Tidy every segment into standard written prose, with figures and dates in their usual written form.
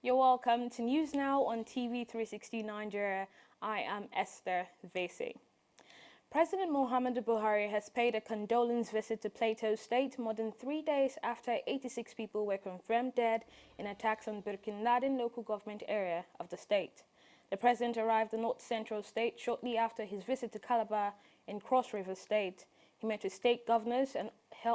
You're welcome to News Now on TV360 Nigeria. I am Esther Vese. President Muhammadu Buhari has paid a condolence visit to Plateau State more than 3 days after 86 people were confirmed dead in attacks on Birkinladin local government area of the state. The president arrived in North Central State shortly after his visit to Calabar in Cross River State. He met with state governors and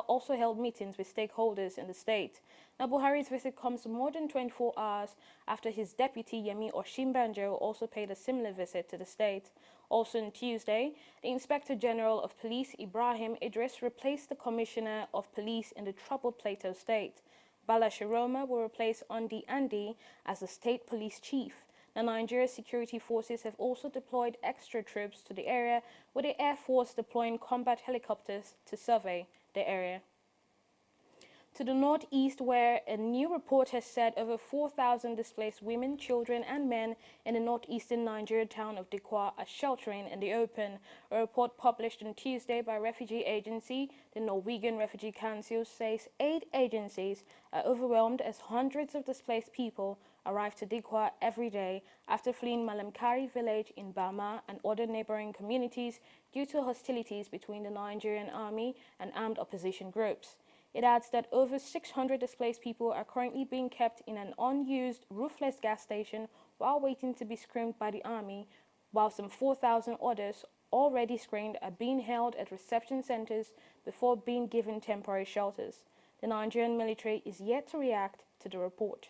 also held meetings with stakeholders in the state. Now, Buhari's visit comes more than 24 hours after his deputy Yemi Osinbajo also paid a similar visit to the state. Also on Tuesday, the Inspector General of Police Ibrahim Idris replaced the Commissioner of Police in the troubled Plateau State. Bala Shiroma will replace Undi Andy as the state police chief. Now, Nigeria's security forces have also deployed extra troops to the area, with the Air Force deploying combat helicopters to survey the area. To the northeast, where a new report has said over 4,000 displaced women, children and men in the northeastern Nigeria town of Dikwa are sheltering in the open. A report published on Tuesday by refugee agency, the Norwegian Refugee Council, says 8 agencies are overwhelmed as hundreds of displaced people arrive to Dikwa every day after fleeing Malamkari village in Bama and other neighboring communities due to hostilities between the Nigerian army and armed opposition groups. It adds that over 600 displaced people are currently being kept in an unused, roofless gas station while waiting to be screened by the army, while some 4,000 others already screened are being held at reception centers before being given temporary shelters. The Nigerian military is yet to react to the report.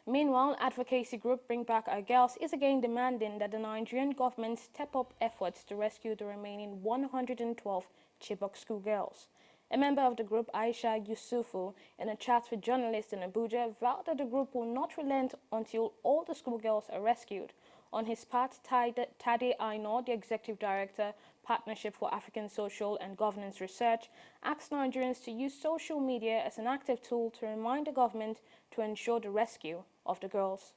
Meanwhile, advocacy group Bring Back Our Girls is again demanding that the Nigerian government step up efforts to rescue the remaining 112 Chibok schoolgirls. A member of the group, Aisha Yusufu, in a chat with journalists in Abuja, vowed that the group will not relent until all the schoolgirls are rescued. On his part, Tade Aino, the Executive Director, Partnership for African Social and Governance Research, asked Nigerians to use social media as an active tool to remind the government to ensure the rescue of the girls.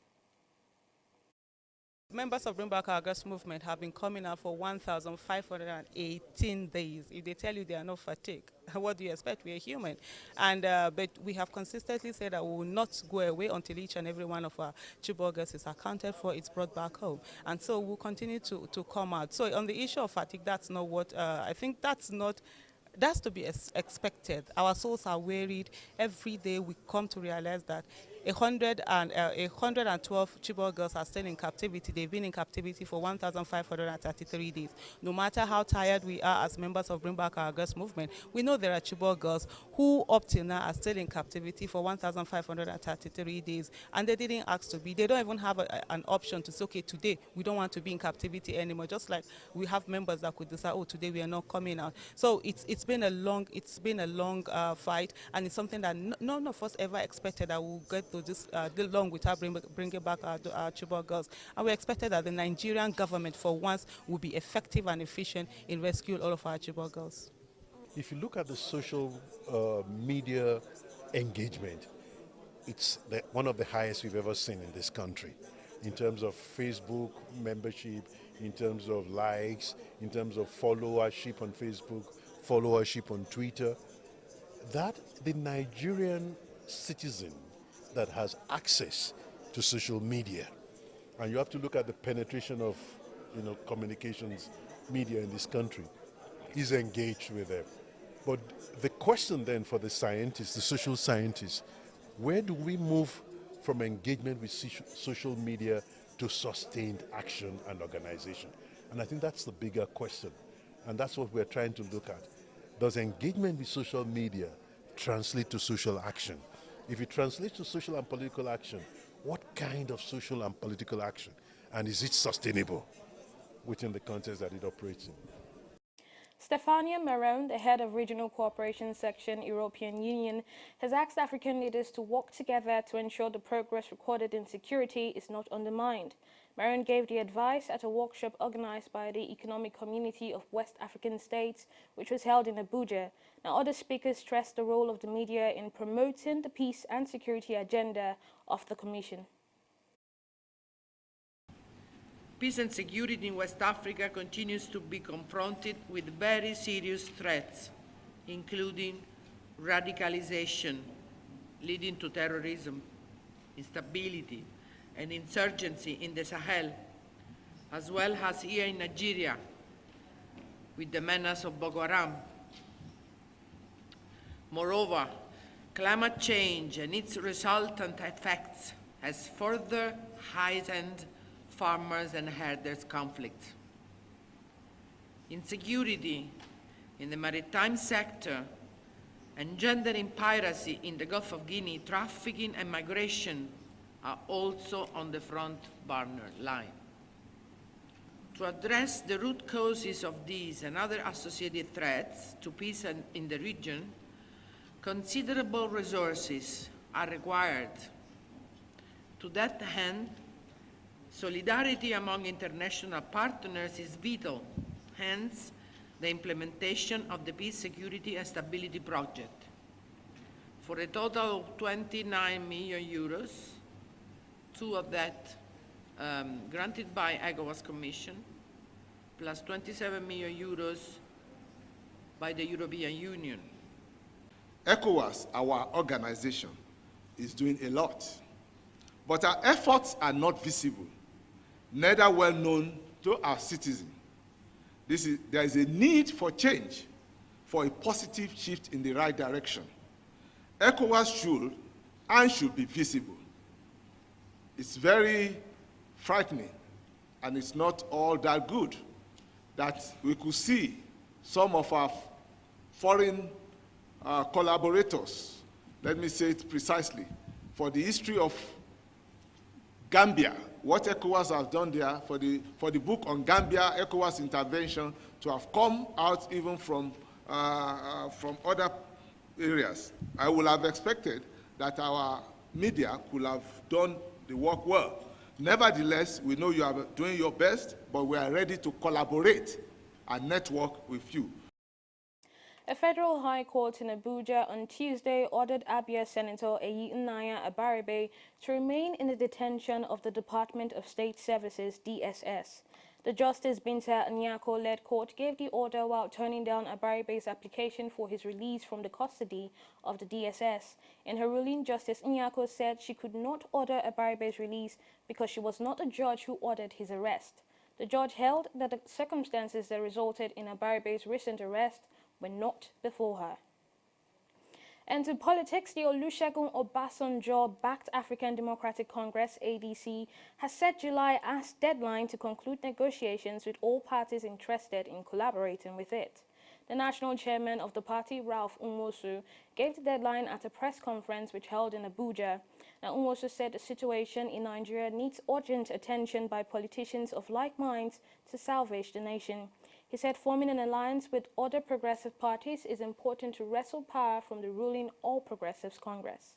Members of Bring Back Our Girls movement have been coming out for 1,518 days. If they tell you they are not fatigued, what do you expect? We are human. And but we have consistently said that we will not go away until each and every one of our Chibok girls is accounted for, it's brought back home. And so we'll continue to come out. So on the issue of fatigue, that's not what, I think that's to be expected. Our souls are wearied. Every day we come to realize that 112 Chibok girls are still in captivity. They've been in captivity for 1,533 days. No matter how tired we are as members of Bring Back Our Girls movement, we know there are Chibok girls who up till now are still in captivity for 1,533 days, and they didn't ask to be. They don't even have an option to say, okay, today we don't want to be in captivity anymore. Just like we have members that could decide, oh, today we are not coming out. So it's been a long fight, and it's something that none of us ever expected that we'll get to this long without bringing back our Chibok girls. And we expected that the Nigerian government, for once, will be effective and efficient in rescuing all of our Chibok girls. If you look at the social media engagement, it's one of the highest we've ever seen in this country. In terms of Facebook membership, in terms of likes, in terms of followership on Facebook, followership on Twitter, that the Nigerian citizen that has access to social media, and you have to look at the penetration of communications media in this country, is engaged with them. But the question then for the scientists, the social scientists, where do we move from engagement with social media to sustained action and organization? And I think that's the bigger question. And that's what we're trying to look at. Does engagement with social media translate to social action? If it translates to social and political action, what kind of social and political action? And is it sustainable within the context that it operates in? Stefania Marone, the head of Regional Cooperation Section, European Union, has asked African leaders to work together to ensure the progress recorded in security is not undermined. Marone gave the advice at a workshop organized by the Economic Community of West African States, which was held in Abuja. Now, other speakers stressed the role of the media in promoting the peace and security agenda of the Commission. Peace and security in West Africa continues to be confronted with very serious threats, including radicalization leading to terrorism, instability, and insurgency in the Sahel, as well as here in Nigeria with the menace of Boko Haram. Moreover, climate change and its resultant effects has further heightened farmers and herders' conflict. Insecurity in the maritime sector, engendering piracy in the Gulf of Guinea, trafficking and migration are also on the front burner line. To address the root causes of these and other associated threats to peace in the region, considerable resources are required. To that end, solidarity among international partners is vital, hence the implementation of the Peace, Security and Stability Project. For a total of 29 million euros, 2 of that granted by ECOWAS Commission, plus 27 million euros by the European Union. ECOWAS, our organization, is doing a lot, but our efforts are not visible, neither well known to our citizens. There is a need for change, for a positive shift in the right direction. ECOWAS should be visible. It's very frightening, and it's not all that good that we could see some of our foreign collaborators, let me say it precisely, for the history of Gambia, what ECOWAS has done there, for the book on Gambia, ECOWAS intervention, to have come out even from other areas. I would have expected that our media could have done the work well. Nevertheless, we know you are doing your best, but we are ready to collaborate and network with you. A federal high court in Abuja on Tuesday ordered Abia Senator Eyinaya Abaribe to remain in the detention of the Department of State Services, DSS. The Justice Binta Nyako-led court gave the order while turning down Abaribe's application for his release from the custody of the DSS. In her ruling, Justice Nyako said she could not order Abaribe's release because she was not a judge who ordered his arrest. The judge held that the circumstances that resulted in Abaribe's recent arrest were not before her. And to politics, the Olusegun Obasanjo-backed African Democratic Congress, ADC, has set July as deadline to conclude negotiations with all parties interested in collaborating with it. The national chairman of the party, Ralph Umosu, gave the deadline at a press conference which held in Abuja. Now, Umosu said the situation in Nigeria needs urgent attention by politicians of like minds to salvage the nation. He said forming an alliance with other progressive parties is important to wrestle power from the ruling All Progressives Congress.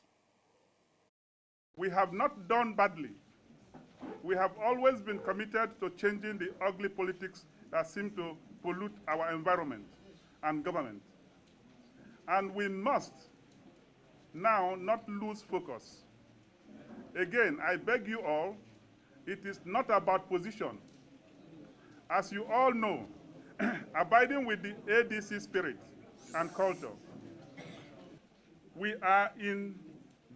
We have not done badly. We have always been committed to changing the ugly politics that seem to pollute our environment and government. And we must now not lose focus. Again, I beg you all, it is not about position. As you all know, abiding with the ADC spirit and culture, we are in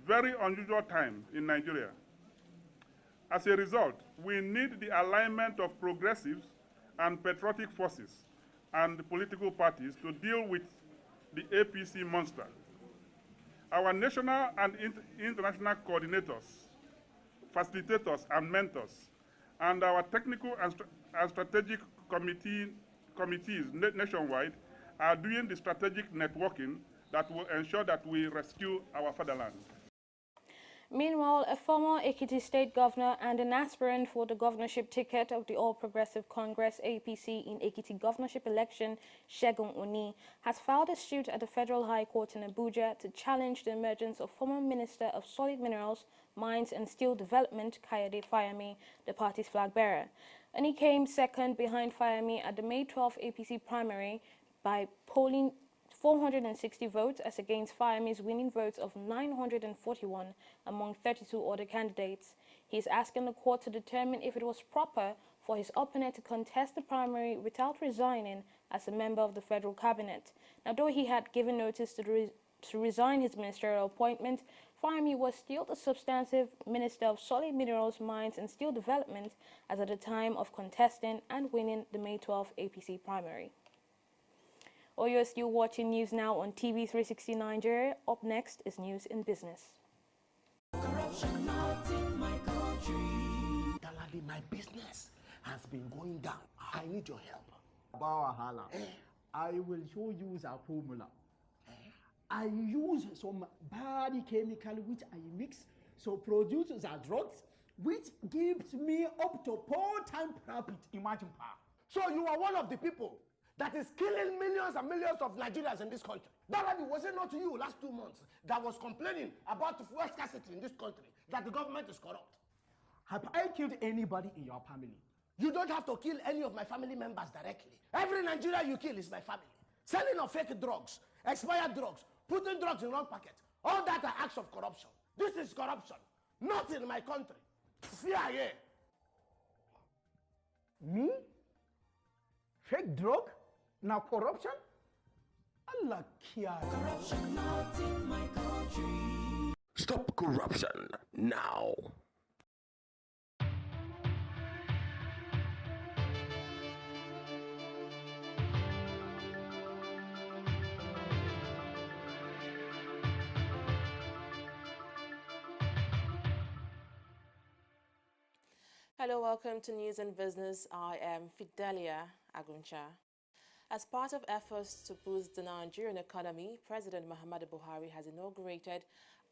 very unusual time in Nigeria. As a result, we need the alignment of progressives and patriotic forces and political parties to deal with the APC monster. Our national and international coordinators, facilitators, and mentors, and our technical and strategic committees nationwide are doing the strategic networking that will ensure that we rescue our fatherland. Meanwhile, a former Ekiti State Governor and an aspirant for the governorship ticket of the All Progressive Congress APC in Ekiti governorship election, Segun Oni, has filed a suit at the Federal High Court in Abuja to challenge the emergence of former Minister of Solid Minerals, Mines and Steel Development, Kayode Fayemi, the party's flag bearer. Oni came second behind Fayemi at the May 12 APC primary by polling 460 votes as against Fayemi's winning votes of 941 among 32 other candidates. He is asking the court to determine if it was proper for his opponent to contest the primary without resigning as a member of the federal cabinet. Now, though he had given notice to resign his ministerial appointment, Fahmy was still the substantive Minister of Solid Minerals, Mines and Steel Development as at the time of contesting and winning the May 12 APC primary. Or you're still watching News Now on TV360 Nigeria. Up next is News in Business. Corruption not in my country. Daladi, my business has been going down. I need your help. Bawahala. I will show you the formula. I use some bad chemical which I mix, so produce the drugs which gives me up to 4 times profit. Imagine, pa. So you are one of the people that is killing millions and millions of Nigerians in this country. Daladi, was it not you last 2 months that was complaining about the fuel scarcity in this country, that the government is corrupt? Have I killed anybody in your family? You don't have to kill any of my family members directly. Every Nigerian you kill is my family. Selling of fake drugs, expired drugs, putting drugs in wrong packets, all that are acts of corruption. This is corruption, not in my country. Fear here. Me? Fake drug? Now corruption? Allah care. Corruption not in my country. Stop corruption now. Hello, welcome to News and Business. I am Fidelia Aguncha. As part of efforts to boost the Nigerian economy, President Muhammadu Buhari has inaugurated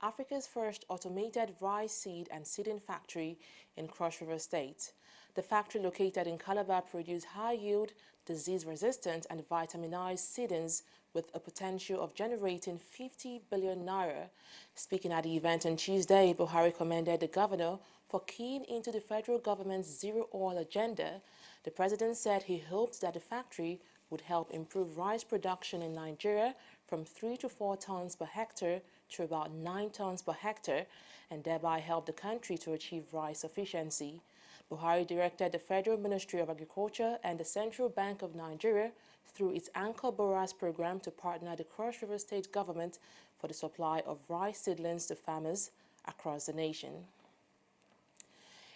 Africa's first automated rice seed and seeding factory in Cross River State. The factory, located in Calabar, produces high-yield, disease-resistant and vitaminized seedings with a potential of generating 50 billion naira. Speaking at the event on Tuesday, Buhari commended the governor for keying into the federal government's zero-oil agenda. The president said he hoped that the factory would help improve rice production in Nigeria from 3 to 4 tons per hectare to about 9 tons per hectare, and thereby help the country to achieve rice sufficiency. Buhari directed the Federal Ministry of Agriculture and the Central Bank of Nigeria through its Anchor Boras program to partner the Cross River State government for the supply of rice seedlings to farmers across the nation.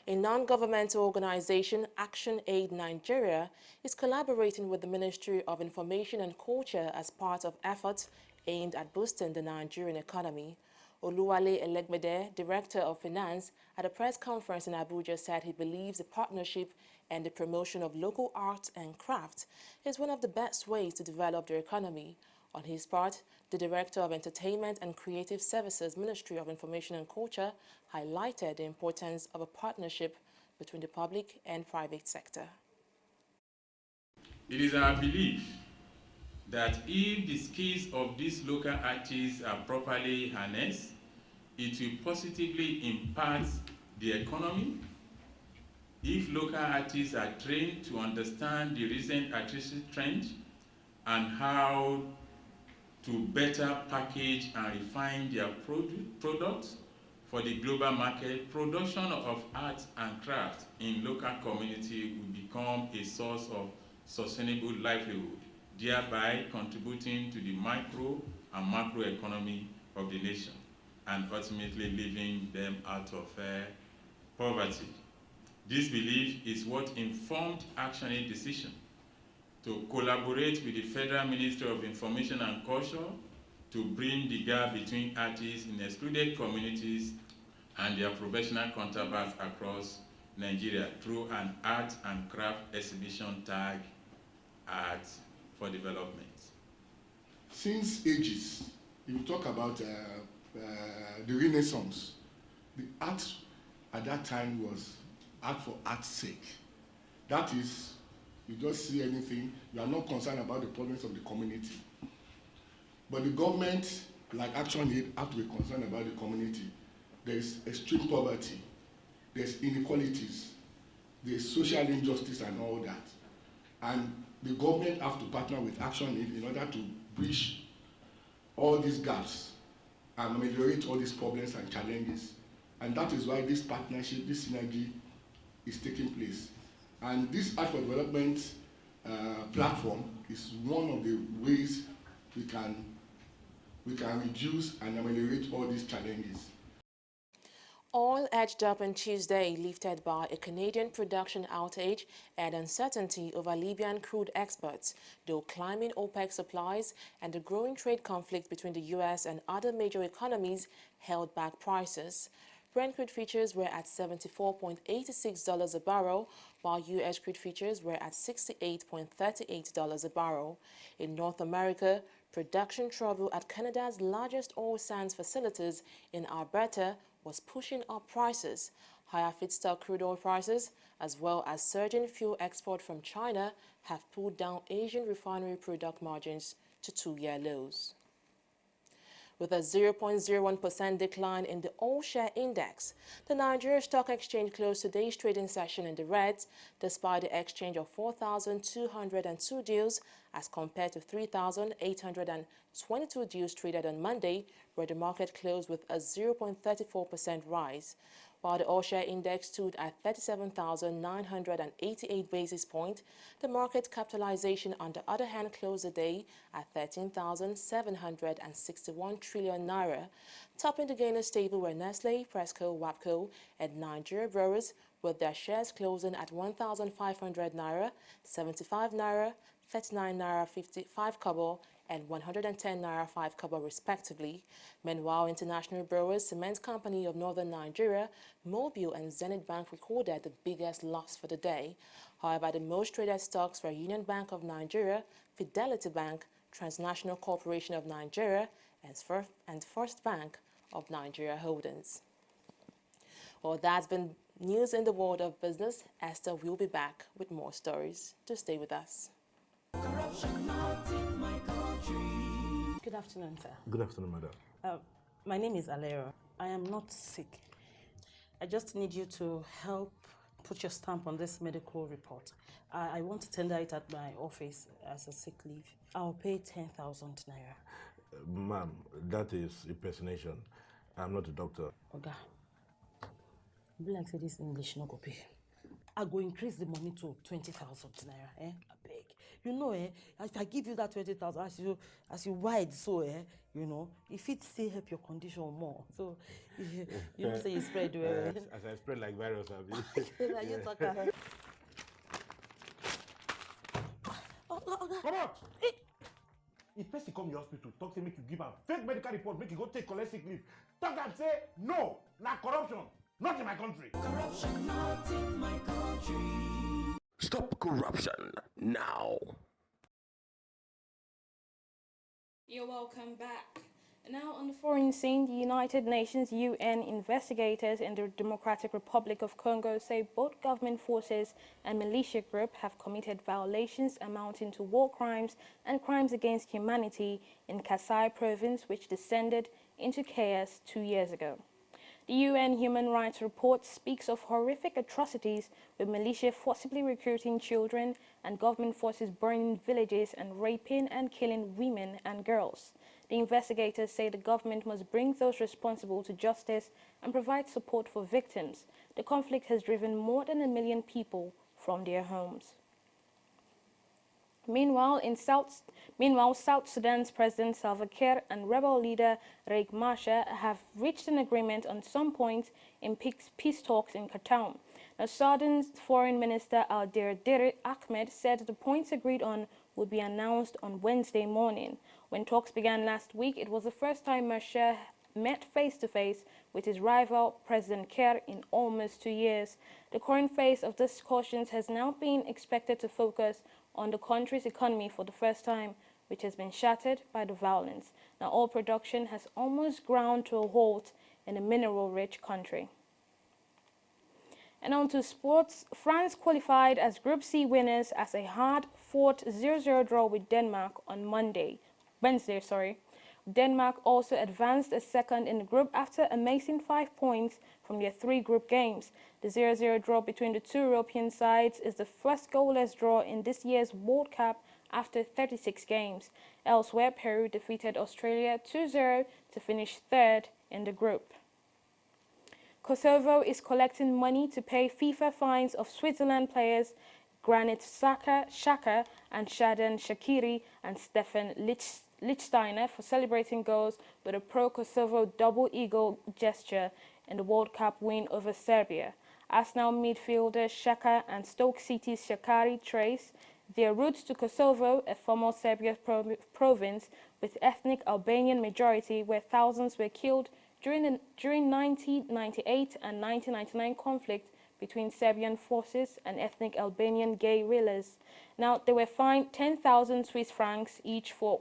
A non-governmental organization, Action Aid Nigeria, is collaborating with the Ministry of Information and Culture as part of efforts aimed at boosting the Nigerian economy. Oluwale Elegbede, Director of Finance, at a press conference in Abuja, said he believes the partnership and the promotion of local arts and crafts is one of the best ways to develop the economy. On his part, the Director of Entertainment and Creative Services, Ministry of Information and Culture, highlighted the importance of a partnership between the public and private sector. It is our belief that if the skills of these local artists are properly harnessed, it will positively impact the economy. If local artists are trained to understand the recent artistic trend and how to better package and refine their products for the global market, production of art and craft in local community will become a source of sustainable livelihood, thereby contributing to the micro and macro economy of the nation and ultimately leaving them out of poverty. This belief is what informed Action Aid decision to collaborate with the Federal Ministry of Information and Culture to bridge the gap between artists in excluded communities and their professional counterparts across Nigeria through an art and craft exhibition tag Art for Development. Since ages, if you talk about the Renaissance, the art at that time was art for art's sake. That is, you just see anything, you are not concerned about the problems of the community. But the government, like Action Aid, have to be concerned about the community. There is extreme poverty, there's inequalities, there's social injustice and all that. And the government have to partner with Action Aid in order to bridge all these gaps and ameliorate all these problems and challenges. And that is why this partnership, this synergy is taking place. And this Art for Development platform is one of the ways we can reduce and ameliorate all these challenges. Oil edged up on Tuesday, lifted by a Canadian production outage and uncertainty over Libyan crude exports, though climbing OPEC supplies and the growing trade conflict between the U.S. and other major economies held back prices. Brent crude futures were at $74.86 a barrel, while U.S. crude futures were at $68.38 a barrel. In North America, production trouble at Canada's largest oil sands facilities in Alberta was pushing up prices. Higher feedstock crude oil prices, as well as surging fuel export from China, have pulled down Asian refinery product margins to two-year lows. With a 0.01% decline in the all-share index, the Nigeria Stock Exchange closed today's trading session in the reds, despite the exchange of 4,202 deals as compared to 3,822 deals traded on Monday, where the market closed with a 0.34% rise. While the all-share index stood at 37,988 basis points, the market capitalization, on the other hand, closed the day at 13,761 trillion naira. Topping the gainers table were Nestle, Presco, WAPCO, and Nigeria Brewers, with their shares closing at 1,500 naira, 75 naira, 39 naira 55 kobo, and 110 naira 5 kobo respectively. Meanwhile, International Brewers Cement Company of Northern Nigeria, Mobil, and Zenith Bank recorded the biggest loss for the day. However, the most traded stocks were Union Bank of Nigeria, Fidelity Bank, Transnational Corporation of Nigeria, and First Bank of Nigeria Holdings. Well, that's been news in the world of business. Esther will be back with more stories. Just stay with us. Good afternoon, sir. Good afternoon, madam. My name is Alero. I am not sick. I just need you to help put your stamp on this medical report. I want to tender it at my office as a sick leave. I'll pay 10,000 naira. Ma'am, that is impersonation. I'm not a doctor. Oga, be like say this English no go pay. I go increase the money to 20,000 naira. I beg. You know, if I give you that 20,000, as you wide so, you know, if it still help your condition more. So, you don't say you spread well. As I spread like virus, I'll be. You talk. Come out! If person come your hospital, talk say make you give am fake medical report, make you go take collect sick leave. Talk am say no, na corruption, not in my country. Corruption not in my country. Stop corruption now. You're welcome back. Now on the foreign scene, the United Nations UN investigators in the Democratic Republic of Congo say both government forces and militia groups have committed violations amounting to war crimes and crimes against humanity in Kasai province, which descended into chaos 2 years ago. The UN Human Rights Report speaks of horrific atrocities, with militia forcibly recruiting children and government forces burning villages and raping and killing women and girls. The investigators say the government must bring those responsible to justice and provide support for victims. The conflict has driven more than 1 million people from their homes. Meanwhile, South Sudan's President Salva Kiir and rebel leader Riek Machar have reached an agreement on some points in peace talks in Khartoum. Now, Sudan's Foreign Minister Al-Dir Ahmed said the points agreed on would be announced on Wednesday morning. When talks began last week, it was the first time Machar met face-to-face with his rival, President Kiir, in almost 2 years. The current phase of discussions has now been expected to focus on the country's economy for the first time, which has been shattered by the violence. Now, oil production has almost ground to a halt in a mineral-rich country. And on to sports, France qualified as Group C winners as a hard-fought 0-0 draw with Denmark on Wednesday. Denmark also advanced as second in the group after amazing 5 points from their 3 group games. The 0-0 draw between the two European sides is the first goalless draw in this year's World Cup after 36 games. Elsewhere, Peru defeated Australia 2-0 to finish third in the group. Kosovo is collecting money to pay FIFA fines of Switzerland players Granit Xhaka and Xherdan Shaqiri and Stefan Lichtsteiner for celebrating goals with a pro-Kosovo double eagle gesture in the World Cup win over Serbia. Arsenal midfielder Xhaka and Stoke City's Shaqiri trace their roots to Kosovo, a former Serbian province with ethnic Albanian majority, where thousands were killed during 1998 and 1999 conflict between Serbian forces and ethnic Albanian guerrillas. Now, they were fined 10,000 Swiss francs each for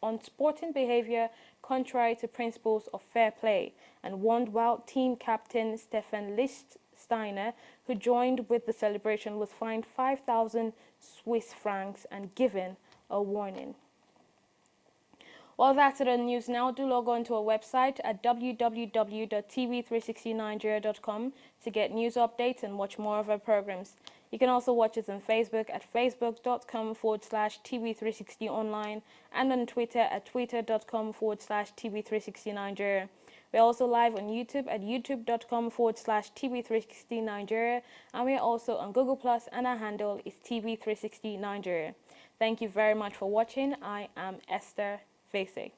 unsporting behavior contrary to principles of fair play, and warned while team captain Stefan Lichtsteiner, who joined with the celebration, was fined 5,000 Swiss francs and given a warning. Well, that's it on news now. Do log on to our website at www.tv360nigeria.com to get news updates and watch more of our programs. You can also watch us on Facebook at facebook.com/TV360online and on Twitter at twitter.com/TV360Nigeria. We're also live on YouTube at youtube.com/TV360Nigeria, and we're also on Google Plus, and our handle is TV360Nigeria. Thank you very much for watching. I am Esther Facing.